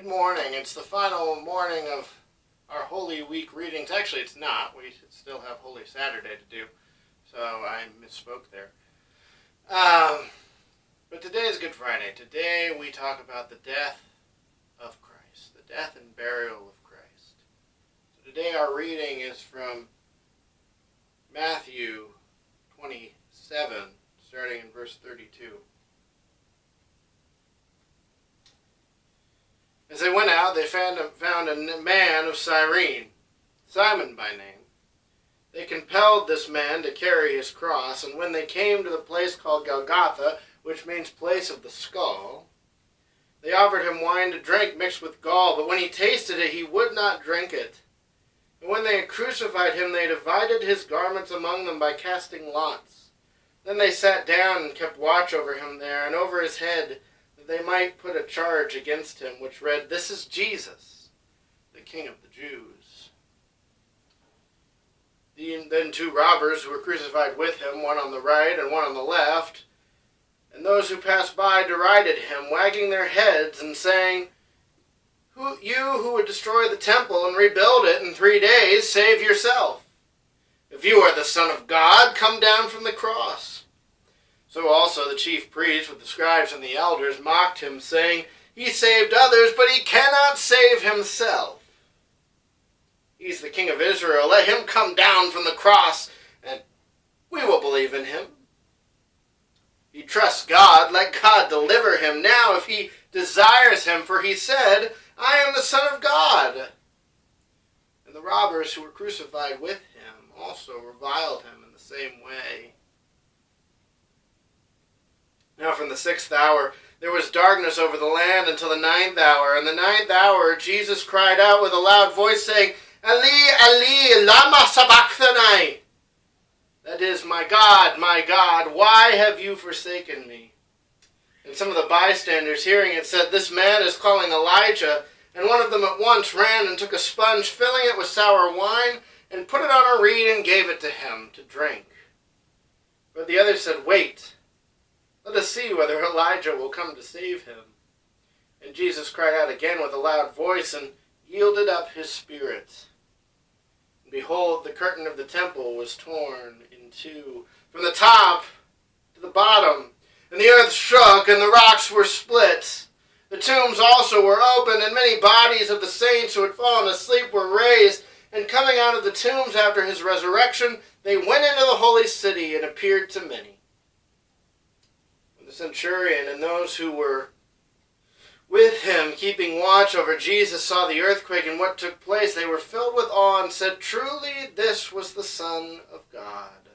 Good morning. It's the final morning of our Holy Week readings. Actually, it's not. We still have Holy Saturday to do, so I misspoke there. But today is Good Friday. Today we talk about the death of Christ, the death and burial of Christ. So today our reading is from Matthew 27, starting in verse 32. As they went out, they found a man of Cyrene, Simon by name. They compelled this man to carry his cross, and when they came to the place called Golgotha, which means place of the skull, they offered him wine to drink mixed with gall, but when he tasted it, he would not drink it. And when they had crucified him, they divided his garments among them by casting lots. Then they sat down and kept watch over him there, and over his head, that they might put a charge against him, which read, "This is Jesus, the King of the Jews." Then two robbers who were crucified with him, one on the right and one on the left, and those who passed by derided him, wagging their heads and saying, "You who would destroy the temple and rebuild it in 3 days, save yourself. If you are the Son of God, come down from the cross." So also the chief priests with the scribes and the elders mocked him, saying, "He saved others, but he cannot save himself. He's the King of Israel. Let him come down from the cross, and we will believe in him. He trusts God. Let God deliver him now if he desires him, for he said, 'I am the Son of God.'" And the robbers who were crucified with him also reviled him in the same way. Now from the 6th hour there was darkness over the land until the 9th hour. And the 9th hour Jesus cried out with a loud voice, saying, "Eli, Eli, lama sabachthani?" That is, my God, why have you forsaken me?" And some of the bystanders, hearing it, said, "This man is calling Elijah." And one of them at once ran and took a sponge, filling it with sour wine, and put it on a reed and gave it to him to drink. But the others said, "Wait, let us see whether Elijah will come to save him." And Jesus cried out again with a loud voice and yielded up his spirit. And behold, the curtain of the temple was torn in two, from the top to the bottom, and the earth shook, and the rocks were split. The tombs also were opened, and many bodies of the saints who had fallen asleep were raised. And coming out of the tombs after his resurrection, they went into the holy city and appeared to many. When the centurion and those who were with him, keeping watch over Jesus, saw the earthquake and what took place, they were filled with awe and said, "Truly this was the Son of God."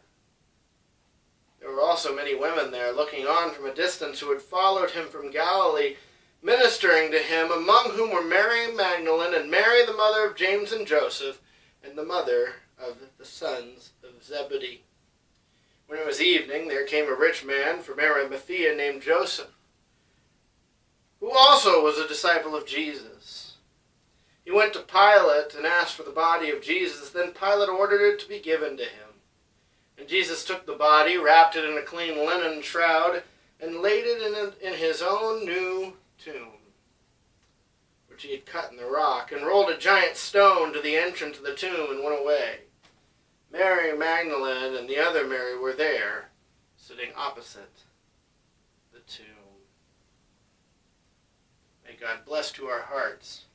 There were also many women there, looking on from a distance, who had followed him from Galilee, ministering to him, among whom were Mary Magdalene and Mary, the mother of James and Joseph, and the mother of the sons of Zebedee. When it was evening, there came a rich man from Arimathea named Joseph, who also was a disciple of Jesus. He went to Pilate and asked for the body of Jesus. Then Pilate ordered it to be given to him. And Jesus took the body, wrapped it in a clean linen shroud, and laid it in his own new tomb, which he had cut in the rock, and rolled a giant stone to the entrance of the tomb and went away. Mary Magdalene and the other Mary were there, sitting opposite the tomb. May God bless to our hearts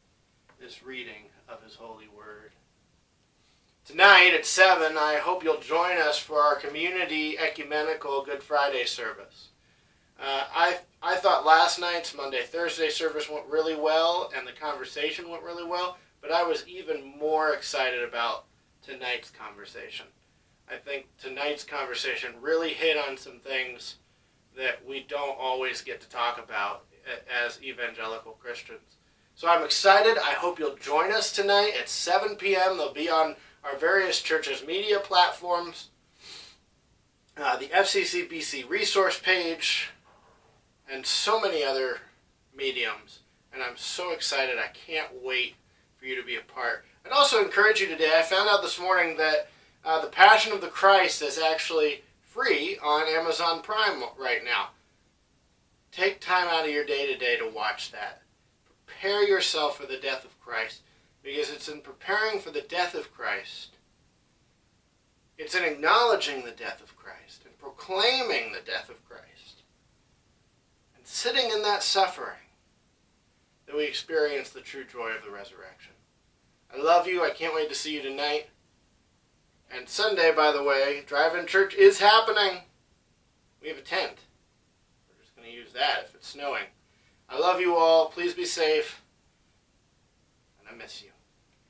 this reading of his holy word. Tonight at 7, I hope you'll join us for our community ecumenical Good Friday service. I thought last night's Monday-Thursday service went really well, and the conversation went really well, but I was even more excited about tonight's conversation. I think tonight's conversation really hit on some things that we don't always get to talk about as evangelical Christians. So I'm excited. I hope you'll join us tonight at 7 p.m. They'll be on our various churches' media platforms, the FCCBC resource page, and so many other mediums. And I'm so excited. I can't wait for you to be a part. I'd also encourage you today, I found out this morning that The Passion of the Christ is actually free on Amazon Prime right now. Take time out of your day today to watch that. prepare yourself for the death of Christ, because it's in preparing for the death of Christ, it's in acknowledging the death of Christ and proclaiming the death of Christ and sitting in that suffering that we experience the true joy of the resurrection. I love you. I can't wait to see you tonight. And Sunday, by the way, drive-in church is happening. We have a tent. We're just going to use that if it's snowing. I love you all. Please be safe. And I miss you.